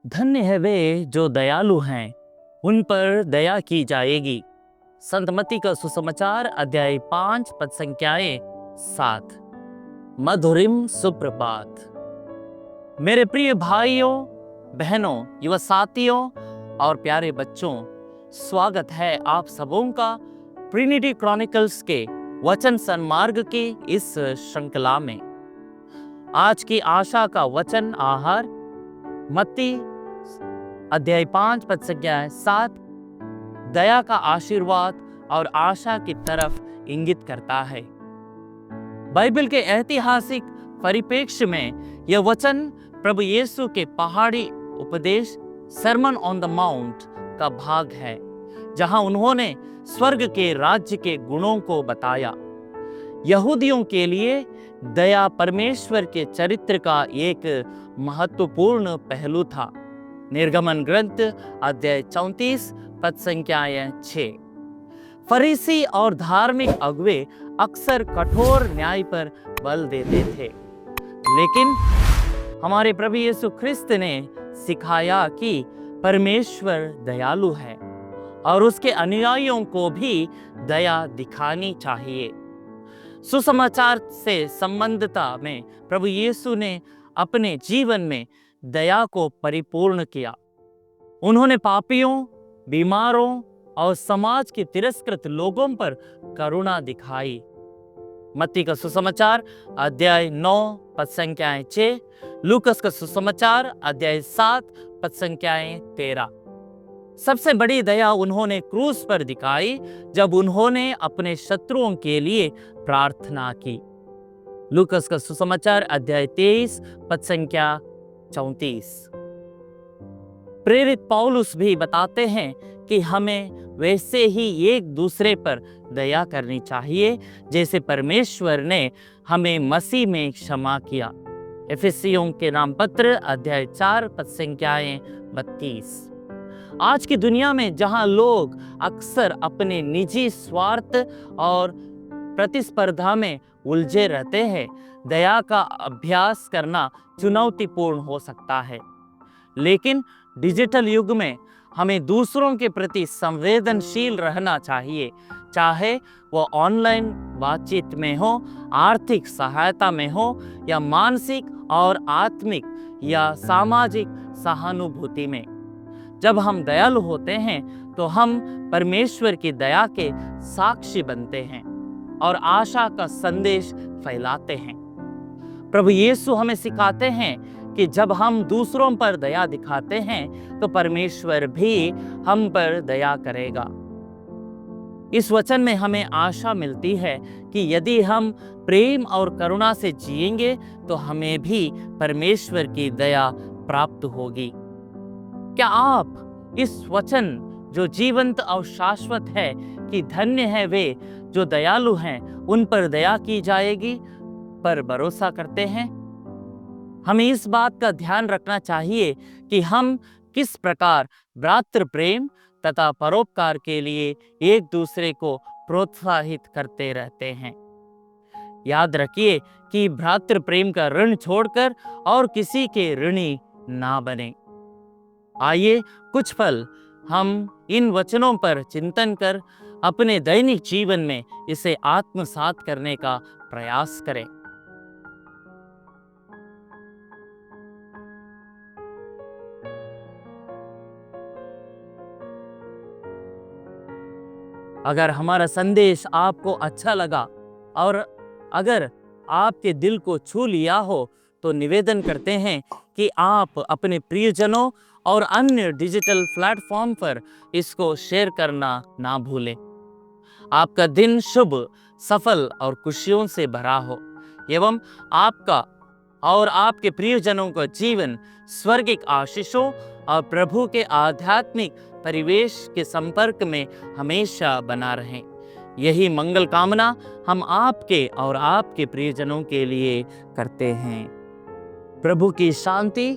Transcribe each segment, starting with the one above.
धन्य है वे जो दयालु हैं, उन पर दया की जाएगी। संत मत्ती का सुसमाचार अध्याय 5 पद संख्याएं 7। मधुरिम सुप्रभात। मेरे प्रिय भाइयों, बहनों, युवा साथियों और प्यारे बच्चों, स्वागत है आप सबों का ट्रिनिटी क्रॉनिकल्स के वचन सन्मार्ग की इस श्रृंखला में। आज की आशा का वचन आहार मत्ती अध्याय 5 पद संख्या 7 दया का आशीर्वाद और आशा की तरफ इंगित करता है। बाइबल के ऐतिहासिक परिप्रेक्ष्य में यह वचन प्रभु यीशु के पहाड़ी उपदेश सरमन ऑन द माउंट का भाग है, जहां उन्होंने स्वर्ग के राज्य के गुणों को बताया। यहूदियों के लिए दया परमेश्वर के चरित्र का एक महत्वपूर्ण पहलू था। निर्गमन ग्रंथ अध्याय 34 पद संख्याएं 6। फरीसी और धार्मिक अगुवे अक्सर कठोर न्याय पर बल देते थे, लेकिन हमारे प्रभु यीशु ख्रिस्त ने सिखाया कि परमेश्वर दयालु है और उसके अनुयायियों को भी दया दिखानी चाहिए। सुसमाचार से संबंधता में प्रभु यीशु ने अपने जीवन में दया को परिपूर्ण किया। उन्होंने पापियों, बीमारों और समाज के तिरस्कृत लोगों पर करुणा दिखाई। मत्ती का सुसमाचार अध्याय 9 पद संख्याएं 6, लूकस का सुसमाचार अध्याय 7 पद संख्याएं 13। सबसे बड़ी दया उन्होंने क्रूस पर दिखाई जब उन्होंने अपने शत्रुओं के लिए प्रार्थना की। लूकस का सुसमाचार अध्याय 23 पद संख्या 34। प्रेरित पौलुस भी बताते हैं कि हमें वैसे ही एक दूसरे पर दया करनी चाहिए जैसे परमेश्वर ने हमें मसीह में क्षमा किया। एफेसियों के नाम पत्र अध्याय 4 पद संख्याएं 32। आज की दुनिया में जहां लोग अक्सर अपने निजी स्वार्थ और प्रतिस्पर्धा में उलझे रहते हैं, दया का अभ्यास करना चुनौतीपूर्ण हो सकता है। लेकिन डिजिटल युग में हमें दूसरों के प्रति संवेदनशील रहना चाहिए, चाहे वो ऑनलाइन बातचीत में हो, आर्थिक सहायता में हो या मानसिक और आत्मिक या सामाजिक सहानुभूति में। जब हम दयालु होते हैं तो हम परमेश्वर की दया के साक्षी बनते हैं और आशा का संदेश फैलाते हैं। प्रभु यीशु हमें सिखाते हैं कि जब हम दूसरों पर दया दिखाते हैं तो परमेश्वर भी हम पर दया करेगा। इस वचन में हमें आशा मिलती है कि यदि हम प्रेम और करुणा से जिएंगे तो हमें भी परमेश्वर की दया प्राप्त होगी। क्या आप इस वचन जो जीवंत और शाश्वत है कि धन्य है वे जो दयालु हैं, उन पर दया की जाएगी, पर भरोसा करते हैं? हमें इस बात का ध्यान रखना चाहिए कि हम किस प्रकार भ्रातृ प्रेम तथा परोपकार के लिए एक दूसरे को प्रोत्साहित करते रहते हैं। याद रखिए कि भ्रातृ प्रेम का ऋण छोड़कर और किसी के ऋणी ना बने। आइए कुछ पल हम इन वचनों पर चिंतन कर अपने दैनिक जीवन में इसे आत्मसात करने का प्रयास करें। अगर हमारा संदेश आपको अच्छा लगा और अगर आपके दिल को छू लिया हो तो निवेदन करते हैं कि आप अपने प्रियजनों और अन्य डिजिटल प्लेटफॉर्म पर इसको शेयर करना ना भूलें। आपका दिन शुभ, सफल और खुशियों से भरा हो एवं आपका और आपके प्रियजनों का जीवन स्वर्गिक आशीषों और प्रभु के आध्यात्मिक परिवेश के संपर्क में हमेशा बना रहें। यही मंगल कामना हम आपके और आपके प्रियजनों के लिए करते हैं। प्रभु की शांति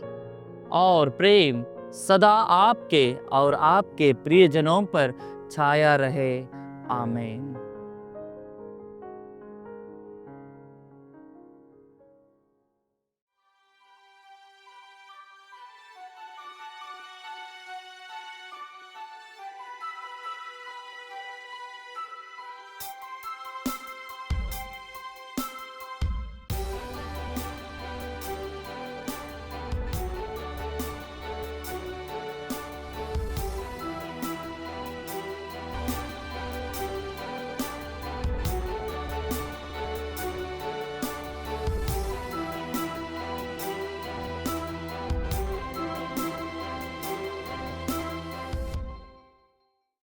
और प्रेम सदा आपके और आपके प्रियजनों पर छाया रहे। आमीन।